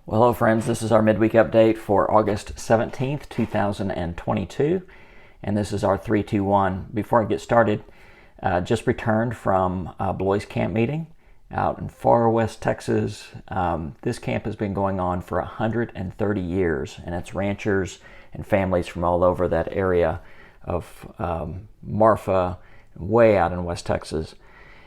Well, hello friends, this is our midweek update for August 17th, 2022, and this is our 3-2-1. Before I get started, just returned from a Blois camp meeting out in far west Texas. This camp has been going on for 130 years, and it's ranchers and families from all over that area of Marfa, way out in West Texas.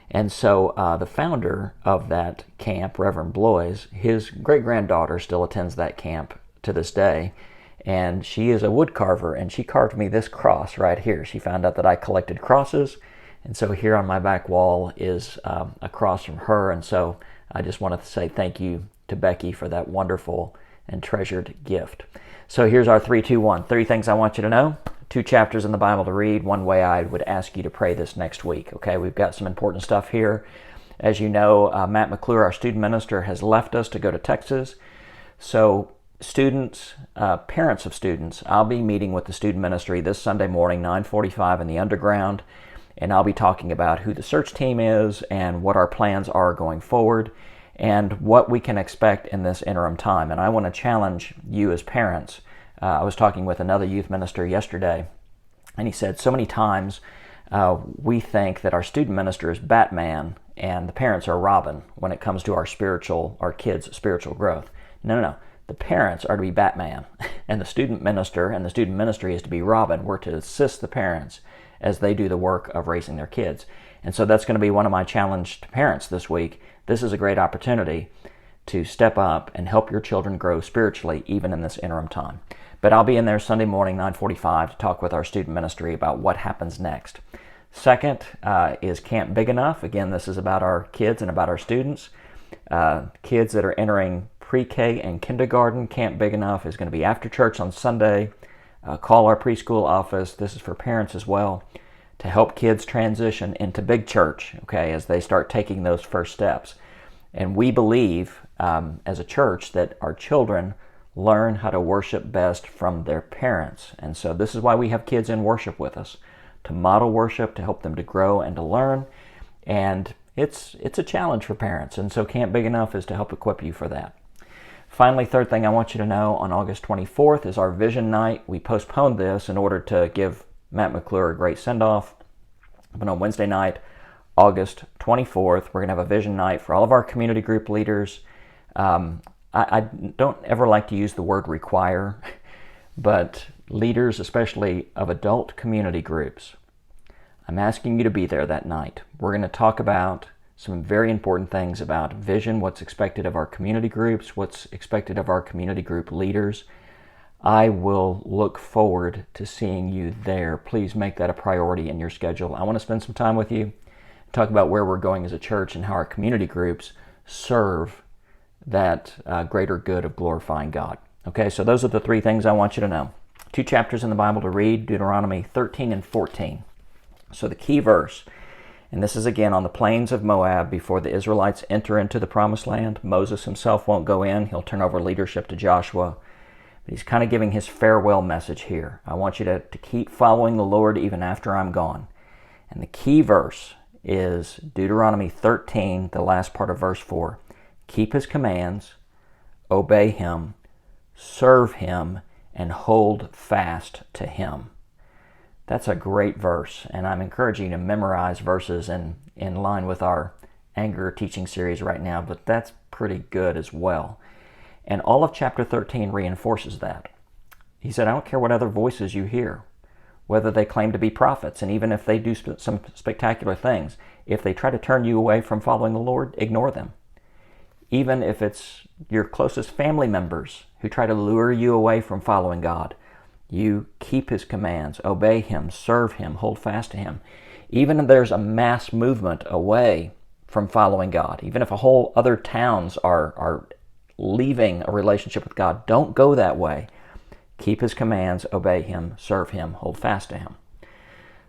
And so the founder of that camp, Reverend Blois, his great-granddaughter still attends that camp to this day. And she is a wood carver, and she carved me this cross right here. She found out that I collected crosses. And so here on my back wall is a cross from her. And so I just wanted to say thank you to Becky for that wonderful and treasured gift. So here's our 3-2-1. 3 things I want you to know. 2 chapters in the Bible to read. One way I would ask you to pray this next week. Okay, we've got some important stuff here. As you know, Matt McClure, our student minister, has left us to go to Texas. So students, parents of students, I'll be meeting with the student ministry this Sunday morning, 9:45 in the underground, and I'll be talking about who the search team is and what our plans are going forward and what we can expect in this interim time. And I want to challenge you as parents. I was talking with another youth minister yesterday, and he said so many times we think that our student minister is Batman and the parents are Robin when it comes to our kids' spiritual growth. No. The parents are to be Batman, and the student minister and the student ministry is to be Robin. We're to assist the parents as they do the work of raising their kids. And so that's going to be one of my challenge to parents this week. This is a great opportunity to step up and help your children grow spiritually even in this interim time. But I'll be in there Sunday morning, 9:45, to talk with our student ministry about what happens next. Second is Camp Big Enough. Again, this is about our kids and about our students. Kids that are entering pre-K and kindergarten. Camp Big Enough is going to be after church on Sunday. Call our preschool office. This is for parents as well, to help kids transition into big church, okay, as they start taking those first steps. And we believe as a church that our children learn how to worship best from their parents. And so this is why we have kids in worship with us, to model worship, to help them to grow and to learn. And it's a challenge for parents. And so Camp Big Enough is to help equip you for that. Finally, third thing I want you to know, on August 24th is our Vision Night. We postponed this in order to give Matt McClure a great send-off. But on Wednesday night, August 24th, we're going to have a Vision Night for all of our community group leaders. I don't ever like to use the word require, but leaders, especially of adult community groups, I'm asking you to be there that night. We're going to talk about some very important things about vision, what's expected of our community groups, what's expected of our community group leaders. I will look forward to seeing you there. Please make that a priority in your schedule. I want to spend some time with you, talk about where we're going as a church and how our community groups serve that greater good of glorifying God. Okay, so those are the 3 things I want you to know. 2 chapters in the Bible to read, Deuteronomy 13 and 14. So the key verse, and this is again on the plains of Moab before the Israelites enter into the promised land. Moses himself won't go in. He'll turn over leadership to Joshua. But he's kind of giving his farewell message here. I want you to keep following the Lord even after I'm gone. And the key verse is Deuteronomy 13, the last part of verse 4. Keep his commands, obey him, serve him, and hold fast to him. That's a great verse, and I'm encouraging you to memorize verses in line with our anger teaching series right now, but that's pretty good as well. And all of chapter 13 reinforces that. He said, I don't care what other voices you hear, whether they claim to be prophets, and even if they do some spectacular things, if they try to turn you away from following the Lord, ignore them. Even if it's your closest family members who try to lure you away from following God, you keep his commands, obey him, serve him, hold fast to him. Even if there's a mass movement away from following God, even if a whole other towns are leaving a relationship with God, don't go that way. Keep his commands, obey him, serve him, hold fast to him.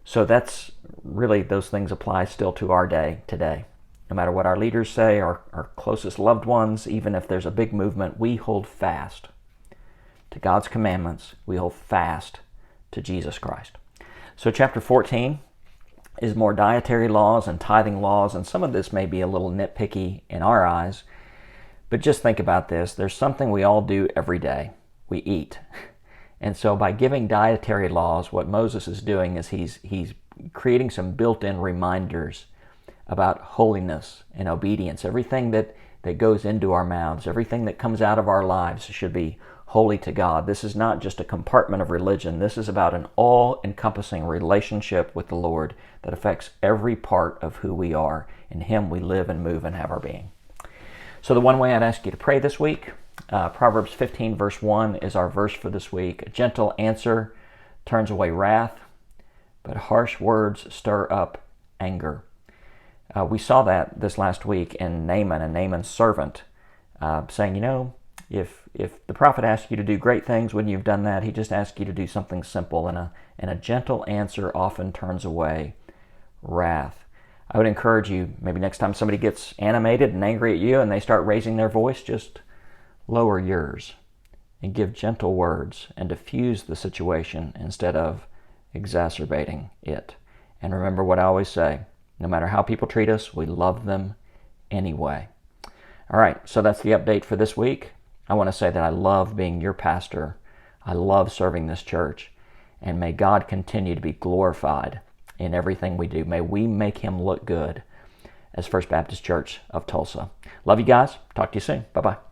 So that's really, those things apply still to our day today. No matter what our leaders say, our closest loved ones, even if there's a big movement, we hold fast to God's commandments. We hold fast to Jesus Christ. So chapter 14 is more dietary laws and tithing laws, and some of this may be a little nitpicky in our eyes, But just think about this. There's something we all do every day. We eat. And so by giving dietary laws, what Moses is doing is he's creating some built-in reminders about holiness and obedience. Everything that goes into our mouths, everything that comes out of our lives should be holy to God. This is not just a compartment of religion. This is about an all-encompassing relationship with the Lord that affects every part of who we are. In Him we live and move and have our being. So the one way I'd ask you to pray this week, Proverbs 15 verse 1 is our verse for this week. A gentle answer turns away wrath, but harsh words stir up anger. We saw that this last week in Naaman and Naaman's servant, saying, if the prophet asks you to do great things, when you've done that, he just asks you to do something simple, and a gentle answer often turns away wrath. I would encourage you, maybe next time somebody gets animated and angry at you and they start raising their voice, just lower yours and give gentle words and diffuse the situation instead of exacerbating it. And remember what I always say, no matter how people treat us, we love them anyway. All right, so that's the update for this week. I want to say that I love being your pastor. I love serving this church. And may God continue to be glorified in everything we do. May we make Him look good as First Baptist Church of Tulsa. Love you guys. Talk to you soon. Bye-bye.